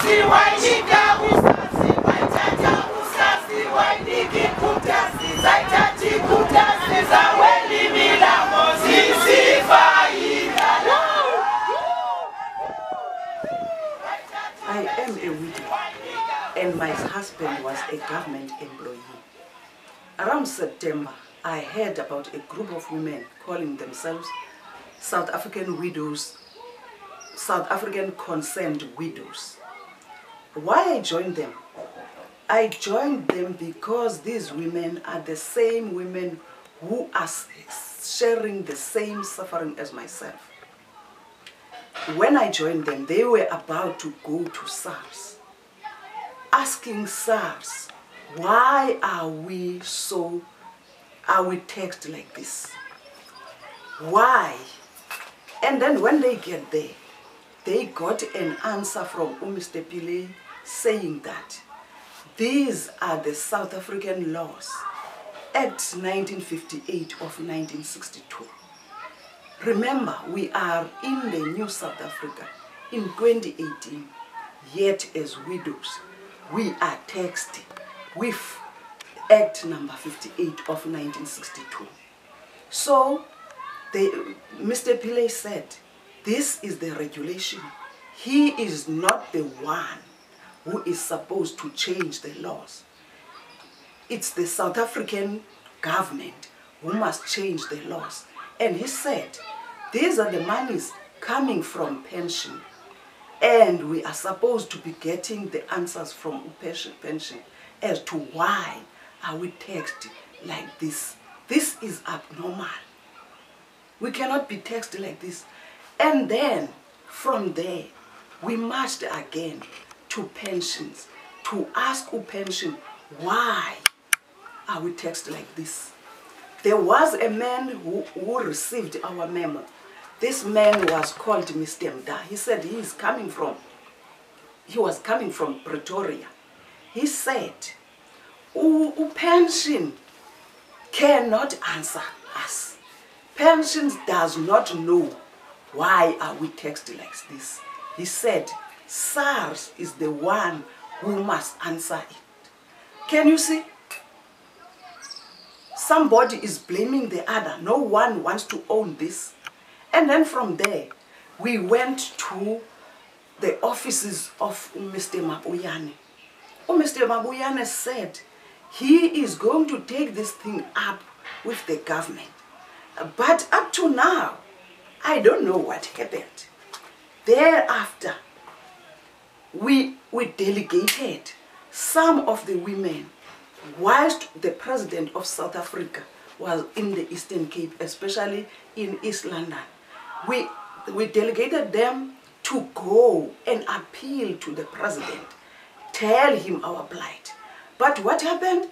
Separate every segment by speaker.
Speaker 1: I am a widow, and my husband was a government employee. Around September, I heard about a group of women calling themselves South African widows, South African concerned widows. Why I joined them? I joined them because these women are the same women who are sharing the same suffering as myself. When I joined them, they were about to go to SARS, asking SARS, why are we taxed like this? Why? And then when they get there, they got an answer from Mr. Pillay saying that these are the South African laws, Act 1958 of 1962. Remember, we are in the new South Africa in 2018, yet as widows, we are taxed with Act number 58 of 1962. So, Mr. Pillay said, this is the regulation. He is not the one who is supposed to change the laws. It's the South African government who must change the laws. And he said, these are the monies coming from pension, and we are supposed to be getting the answers from pension as to why are we taxed like this. This is abnormal. We cannot be taxed like this. And then from there, we marched again to pensions to ask pension, why are we taxed like this? There was a man who received our memo. This man was called Mr. Mda. He said he was coming from Pretoria. He said, pension cannot answer us. Pensions does not know why are we taxed like this. He said, SARS is the one who must answer it. Can you see? Somebody is blaming the other. No one wants to own this. And then from there, we went to the offices of Mr. Mabuyane. Mr. Mabuyane said he is going to take this thing up with the government. But up to now, I don't know what happened. Thereafter, we delegated some of the women, whilst the president of South Africa was in the Eastern Cape, especially in East London. We delegated them to go and appeal to the president, tell him our plight. But what happened?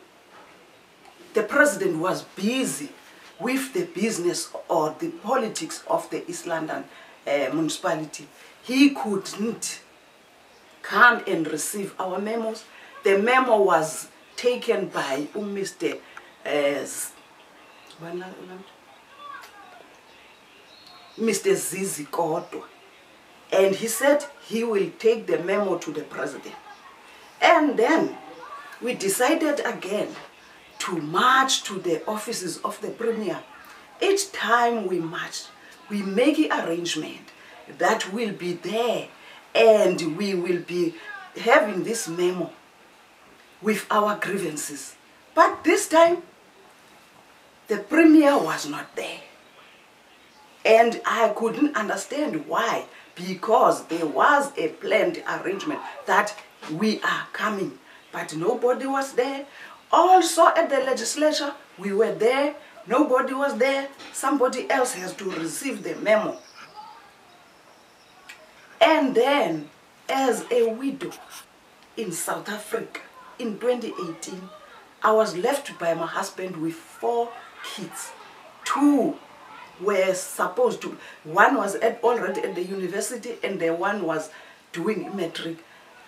Speaker 1: The president was busy with the business or the politics of the East London municipality. He couldn't come and receive our memos. The memo was taken by Mr. Mr. Zizi Kodwa, and he said he will take the memo to the president. And then we decided again to march to the offices of the premier. Each time we march, we make an arrangement that we'll be there and we will be having this memo with our grievances. But this time, the premier was not there. And I couldn't understand why, because there was a planned arrangement that we are coming, but nobody was there. Also at the legislature, we were there, nobody was there, somebody else has to receive the memo. And then, as a widow in South Africa in 2018, I was left by my husband with 4 kids. 2 were supposed to, one was already at the university and the one was doing matric.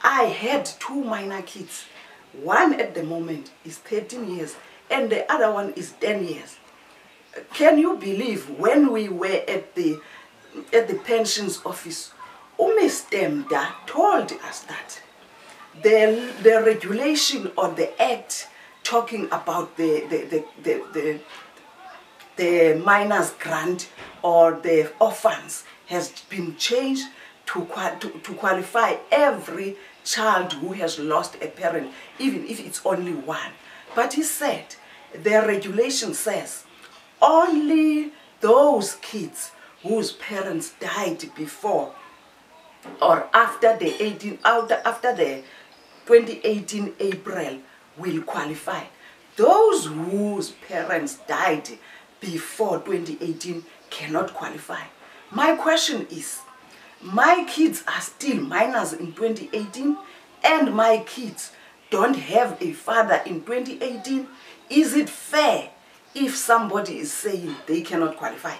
Speaker 1: I had 2 minor kids. One at the moment is 13 years and the other one is 10 years. Can you believe when we were at the pensions office, Mr. Mda told us that the regulation or the act talking about the minors grant or the orphans has been changed to qualify every child who has lost a parent, even if it's only one. But he said, the regulation says, only those kids whose parents died before or after the 2018 April will qualify. Those whose parents died before 2018 cannot qualify. My question is, my kids are still minors in 2018 and my kids don't have a father in 2018. Is it fair if somebody is saying they cannot qualify?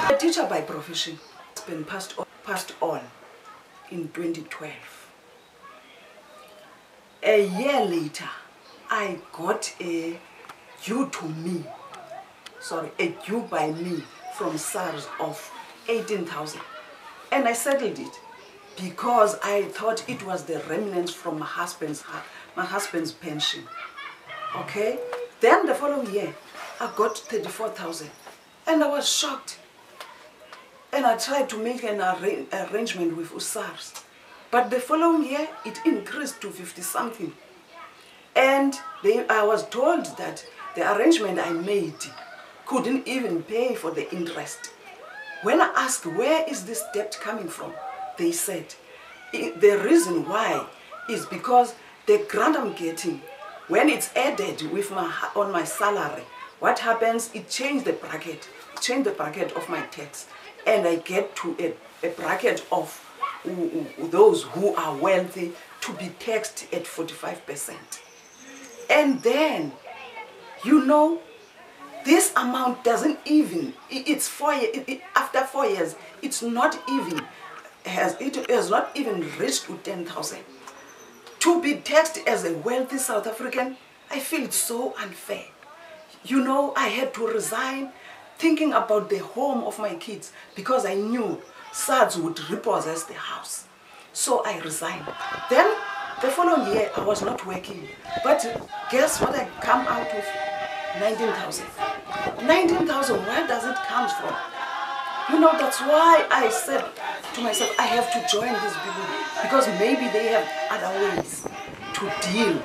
Speaker 1: A teacher by profession has been passed on in 2012. A year later, I got a due by me from SARS of 18,000, and I settled it because I thought it was the remnants from my husband's pension. Okay, then the following year I got 34,000, and I was shocked, and I tried to make an arrangement with SARS, but the following year it increased to 50 something, and I was told that the arrangement I made couldn't even pay for the interest. When I asked where is this debt coming from, they said the reason why is because the grant I'm getting, when it's added with on my salary, what happens, it changed the bracket of my tax, and I get to a bracket of those who are wealthy to be taxed at 45%. And then, you know, this amount doesn't even, it's 4 years, after 4 years, it's not even, it has not even reached to 10,000. To be taxed as a wealthy South African, I feel it's so unfair. You know, I had to resign thinking about the home of my kids because I knew SARS would repossess the house. So I resigned. Then the following year I was not working. But guess what I come out with? 19,000. 19,000, where does it come from? You know, that's why I said to myself, I have to join these people because maybe they have other ways to deal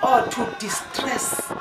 Speaker 1: or to distress.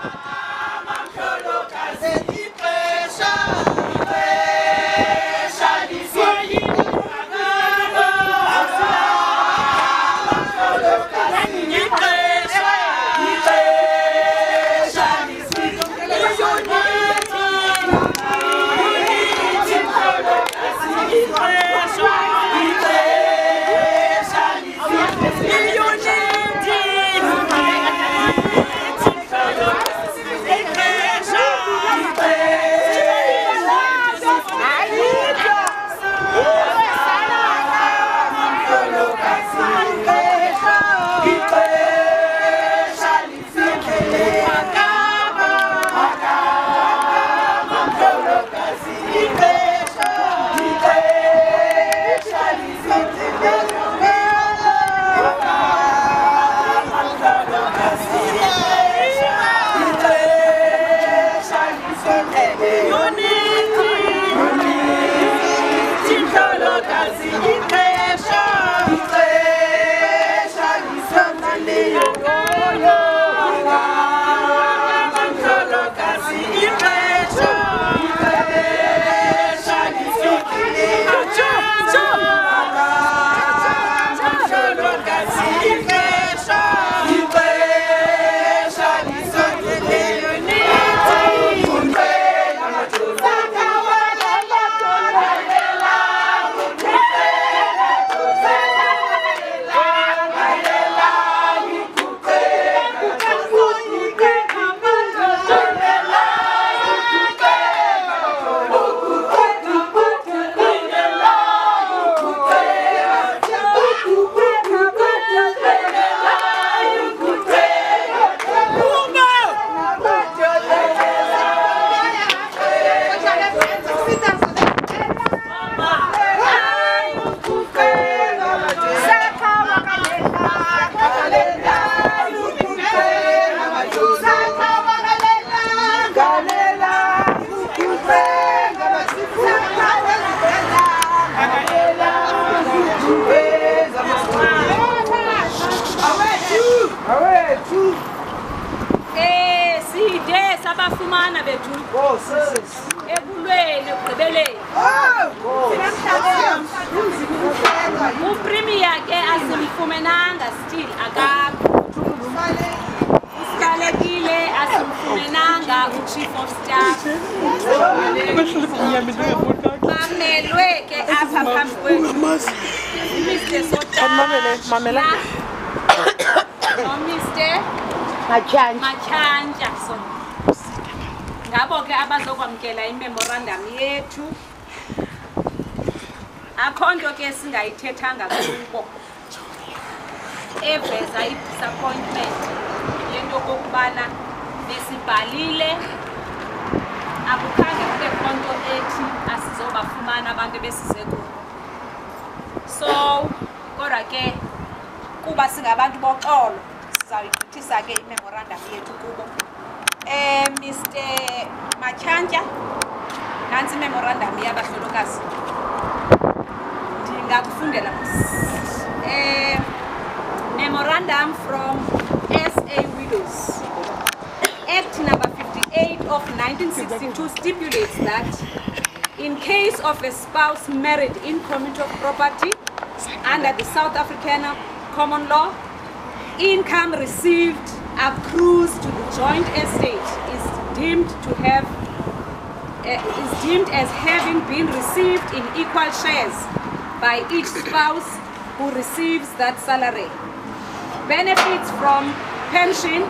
Speaker 2: Side sabafumana bethu.
Speaker 1: Oh, sis.
Speaker 2: Ebulweni ekugqibeleni. Upremier ke asimfumenanga still akakho. Usikalekile asimfumenanga uchief of staff. Bamelwe ke apha phambi kwethu. Mr. Sota.
Speaker 3: Mamela.
Speaker 2: No Mr. Machanja so. Ngabo ke abazokwamkela imemorandum yethu. Akho nto ke singayithethanga kubo. Eveza i-disappointment yento kokubana besibhalile akukhange kube khonto ethi asizobafumana abantu besiseko. So kodwa ke kuba singabantu boxolo sizayithisa ke imemorandum yethu kubo. Mr. Machanja, nansi memorandum yabahlolokazi. Ndingakufundela memorandum from SA Widows. Act number 58 of 1962 stipulates that in case of a spouse married in commute of property under the South African common law, income received accrues to the joint estate is deemed as having been received in equal shares by each spouse who receives that salary. Benefits from pension,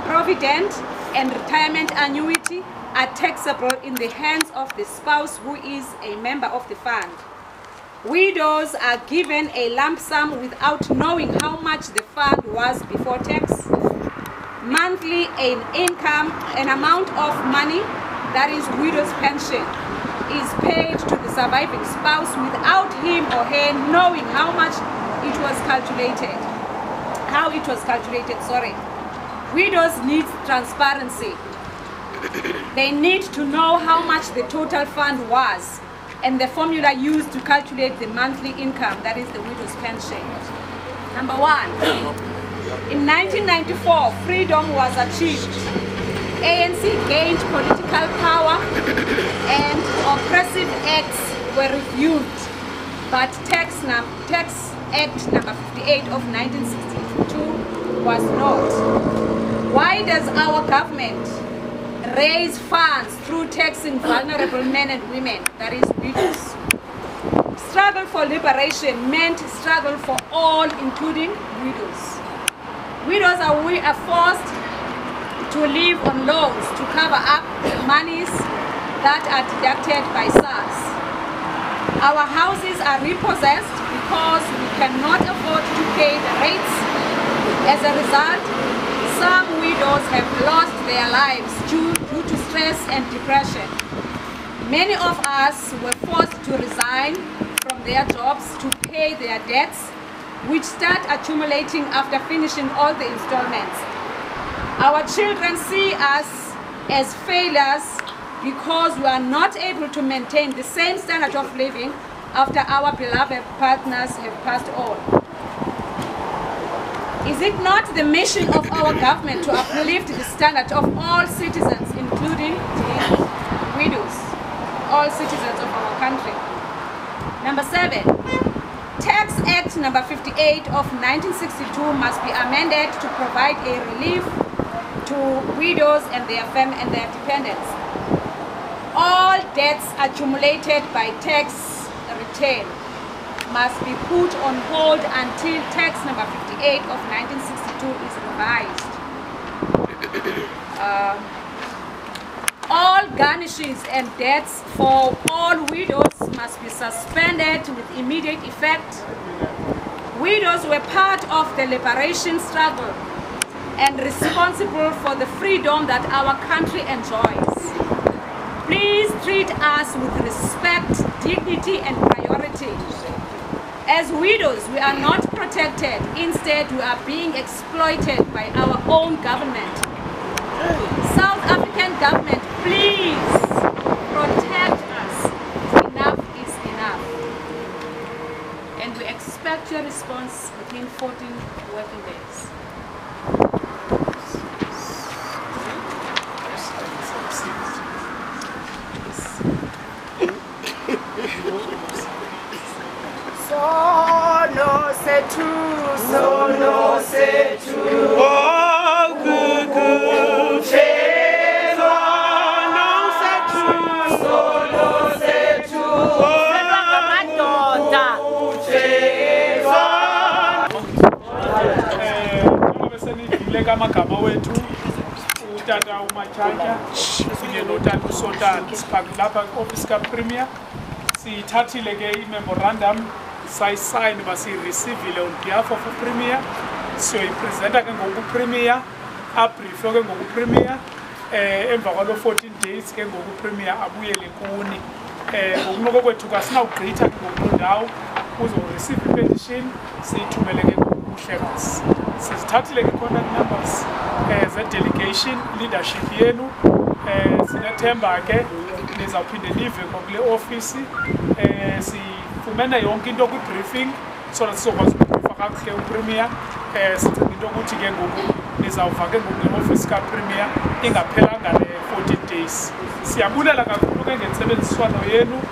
Speaker 2: provident, and retirement annuity are taxable in the hands of the spouse who is a member of the fund. Widows are given a lump sum without knowing how much the fund was before tax. Monthly an amount of money, that is widow's pension, is paid to the surviving spouse without him or her knowing how it was calculated. Widows need transparency. They need to know how much the total fund was and the formula used to calculate the monthly income, that is the widow's pension. Number one, in 1994, freedom was achieved. ANC gained political power and oppressive acts were reviewed, but Tax Act number 58 of 1962 was not. Why does our government raise funds through taxing vulnerable men and women, that is widows? Struggle for liberation meant struggle for all, including widows. Widows are forced to live on loans to cover up the monies that are deducted by SARS. Our houses are repossessed because we cannot afford to pay the rates. As a result, some widows have lost their lives due to stress and depression. Many of us were forced to resign from their jobs to pay their debts, which start accumulating after finishing all the installments. Our children see us as failures because we are not able to maintain the same standard of living after our beloved partners have passed on. Is it not the mission of our government to uplift the standard of all citizens, including widows, all citizens of our country? Number 7, Tax Act number 58 of 1962 must be amended to provide a relief to widows and their dependents. All debts accumulated by tax return must be put on hold until tax number 58 of 1962 is revised. All garnishes and debts for all widows must be suspended with immediate effect. Widows were part of the liberation struggle and responsible for the freedom that our country enjoys. Please treat us with respect, dignity, and priority. As widows, we are not protected. Instead, we are being exploited by our own government. South African government, please protect us. Enough is enough. And we expect your response within 14 working days.
Speaker 3: amagama wethu utata uMatyatya kunye notata uSontani lapha kwi-office ka-Premier siyithathile ke i-memorandum sayisayini basiyirisivile on behalf of uPremier siyoyipresenta ke ngoku uPremier abriefwe ke ngoku uPremier emva kwalo 14 days ke ngoku uPremier abuyele kuni ngokunoko kwethu kasinawugqitha ke ngoku ndawo uzoreceive i-petition siyithumele ke ngokuhlekazi sizithathile ke contact numbers ze-delegation leadership yenu sinethemba ke nizawuphinde nive kwakule ofisi sifumene yonke into kwi-briefing so that sizokwazi ukubriefa kakuhle uPremier sicinga into ukuthi ke ngoku nizawuva ke ngoku le-ofisi kaPremier ingaphelanga le-14 days siyabulela kakhulu ke ngentsebenziswano yenu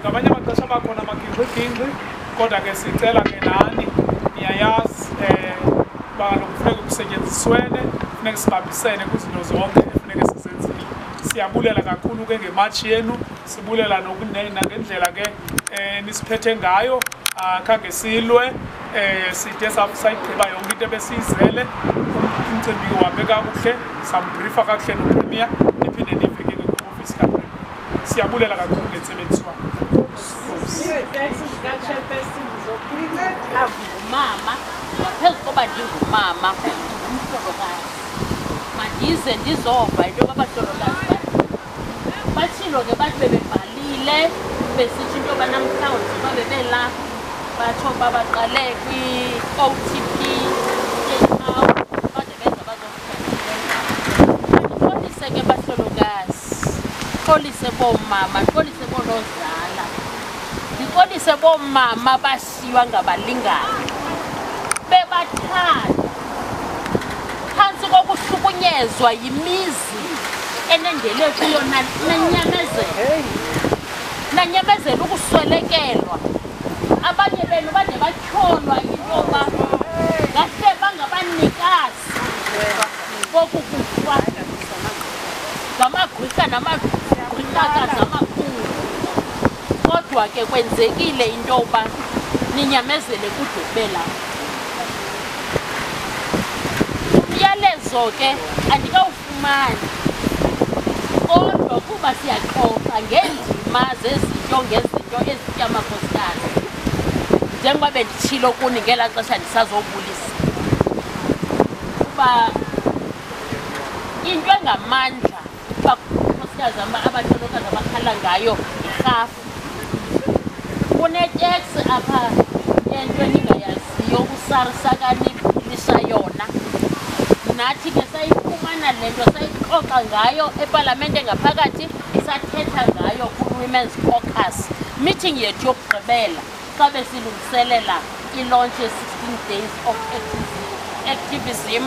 Speaker 3: ngamanye amaxesha abakhona amagingxigingxi kodwa ke sicela ke nani niyayazi kaloku kufuneka kusetyenziswene funeka sibambisene kwizinto zonke efuneka sizenzile siyabulela kakhulu ke ngematshi yenu sibulela nangendlela ke nisiphethe ngayo khange silwe side sayigqiba yonke into ebesiyizele umcimbi uhambe kakuhle sambriefa kakuhle noPremier niphinde nive ke kwi-ofisi kaPremier siyabulela kakhulu ngentsebenziswano
Speaker 4: mama ngaphezu koba ndingumama ndingumhlolokazi mandize ndizova into kabahlolokazi batshilo ke bathi bebebhalile besithi into yoba namhlanje babebela batsho uba baqale kwi-OTP bade benza bazomxolise ke bahlolokazi xolise boomama xolise boonozala ndixolise boomama bashiywa ngabalingani bebathanda phantsi kokuhlukunyezwa yimizi enendele kuyo nanyamezela ukuswelekelwa abanye benu bade batyholwa into yoba ngahle bangabanikazi bokukufa ngamagqwirha namagqwirhakazi amakhulu kodwa ke kwenzekile into yoba ninyamezele kudubela umyalezo ke andikawufumani kodwa kuba siyaxoxa ngeendima zezinto ngezinto ezitya amakhosikazi njengoba benditshilo kuni ngelaa xesha ndisazobulisa kuba into engamandla uba amakhosikazi abahlolokazi abakhala ngayo irhafu kuneteksi apha yento eningayaziyo usarisakaniphilisa yona nathi ke sayifumana le nto sayixoxa ngayo epalamente ngaphakathi sathetha ngayo kwi-Women's Caucus meeting yethu yokugqibela xa besilungiselela i-launch ye-16 days of activism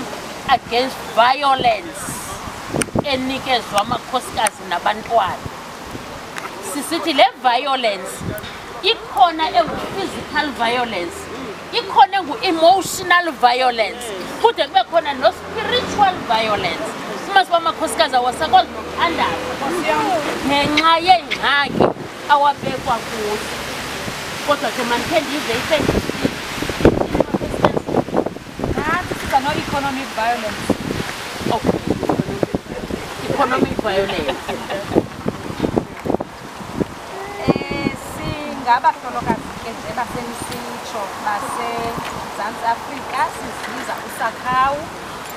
Speaker 4: against violence enikezwa amakhosikazi nabantwana sisithi le violence ikhona engu-physical violence ikhona engu-emotional violence kude kube khona no-spiritual violence umasiba amakhosikazi awasakwazi nokuthandaza ngenxa yeengxaki awabekwa kuzo kodwa ke mandikhe ndive
Speaker 2: nathi siza no-economic violence.
Speaker 4: Okay. Economic violence.
Speaker 2: Singabahlolokazi ke nje basenisitsho baseMzantsi Afrika sizibiza uSACW.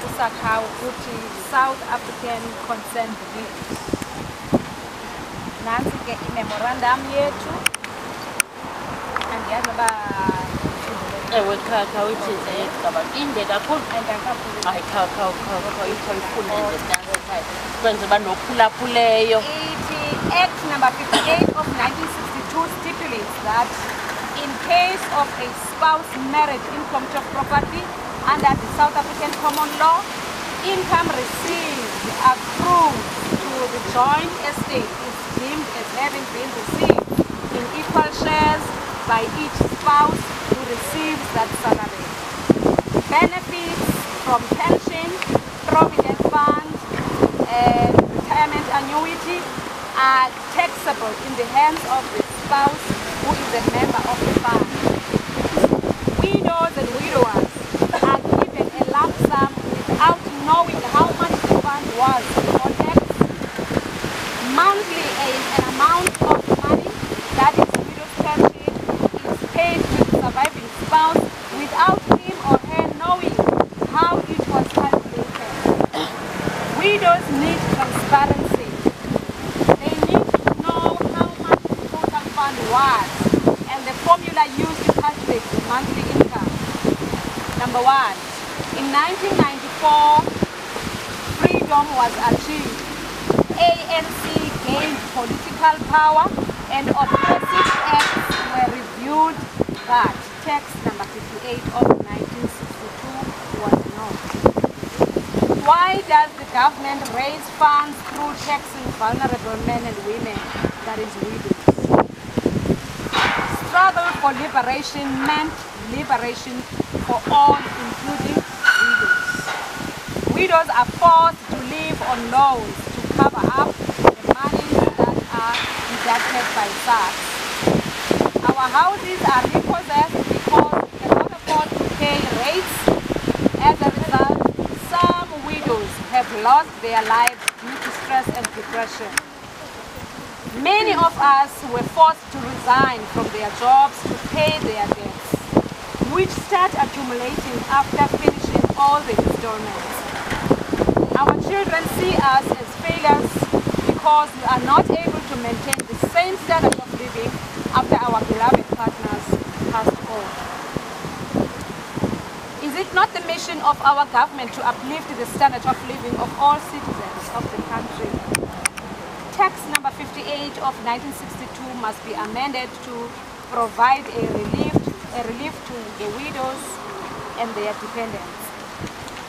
Speaker 2: uSACW ukuthi South African Concerned Groups. Nansi ke i-memorandum yethu andiyazi uba
Speaker 4: ewe khawuyithi igaba inde kakhulu hayi khawuyifunde kwenze uba nophulaphuleyo.
Speaker 2: Ithi Act number 58 of 1962 stipulates that in case of a spouse married in common of property under the South African common law, income received accrued to the joint estate is deemed as having been received in equal shares by each spouse who receives that salary. benefits from pension, provident fund, and retirement annuity are taxable in the hands of the spouse who is a member of the fund. Widows and widowers are given a lump sum without knowing how much the fund was before tax. Monthly, an amount of money that is widow's pension is paid to the surviving spouse without him or her knowing how it was calculated. Widows need transparency. They need to know how much the total fund was and the formula used to calculate the monthly income. Number one, in 1994, freedom was achieved. ANC gained political power and oppressive acts were reviewed, but text number 58 of 1962 was not. Why does the government raise funds through taxing vulnerable men and women, that is widows? Struggle for liberation meant liberation for all, including widows. Widows are forced to live on loans to cover up the money that are deducted by SACW. Our houses are repossessed because we cannot afford to pay rates. As a result, some widows have lost their lives due to stress and depression. Many of us were forced to resign from their jobs to pay their debts, which start accumulating after finishing all the installments. Our children see us as failures because we are not able to maintain the same standard of living after our beloved partners passed on. Is it not the mission of our government to uplift the standard of living of all citizens of the country? Text number 58 of 1962 must be amended to provide a relief to the widows and their dependents.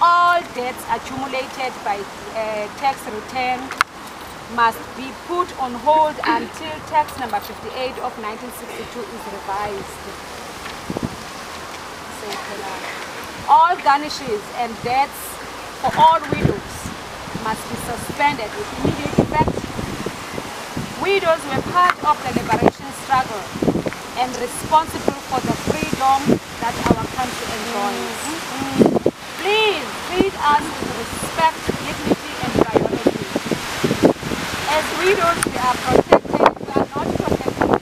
Speaker 2: All debts accumulated by tax return must be put on hold until text number 58 of 1962 is revised. All garnishes and debts for all widows must be suspended with immediate effect. Widows were part of the liberation struggle and responsible for the freedom that our country enjoys. Please treat us with respect, dignity, and priority. As widows, we are protected, we are not protected.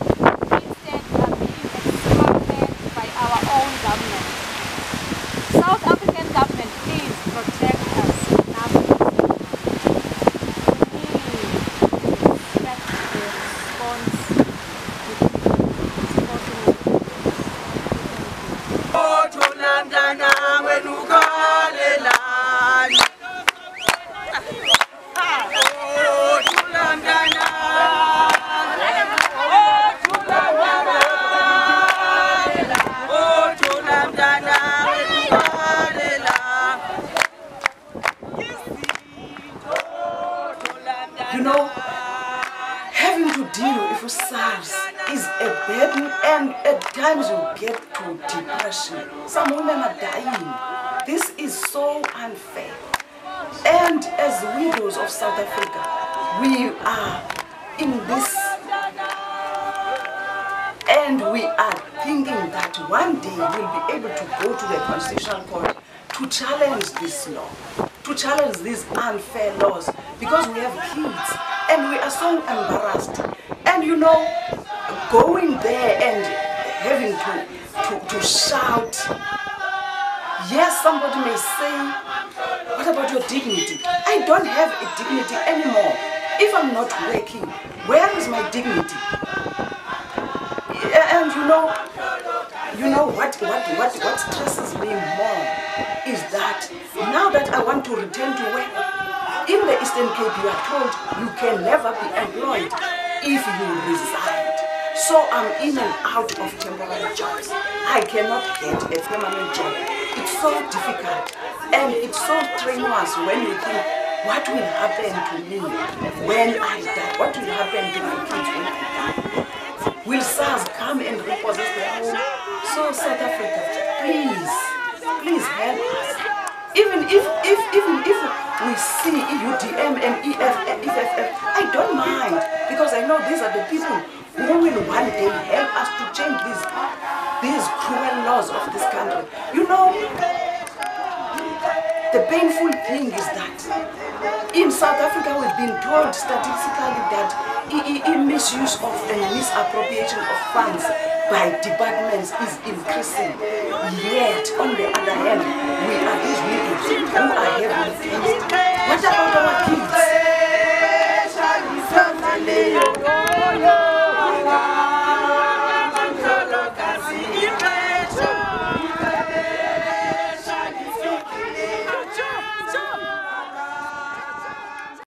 Speaker 2: Instead, we are being exploited by our own government. South African government, please protect us. Enough is enough. We need to respect the response.
Speaker 1: You know, having to deal with SARS is a burden, and at times you get to depression. Some women are dying. This is so unfair. And as widows of South Africa, we are in this, and we are thinking that one day we'll be able to go to the Constitutional Court to challenge this law, to challenge these unfair laws, because we have kids and we are so embarrassed. And you know, going there and having to shout, yes, somebody may say, what about your dignity? I don't have a dignity anymore. If I'm not working, where is my dignity? And you know what stresses me more is that now that I want to return to work, in the Eastern Cape you are told you can never be employed if you resign. So I'm in and out of temporary jobs. I cannot get a permanent job. It's so difficult and it's so strenuous when you think, what will happen to me when I die? What will happen to my kids when I die? Will SARS come and repossess their home? So South Africa, please please help us. Even if we see EUDM and EFF, I don't mind, because I know these are the people who will one day help us to change these cruel laws of this country. You know, the painful thing is that in South Africa we've been told statistically that misuse of and misappropriation of funds by departments is increasing. Yet, on the other hand, we are these widows who are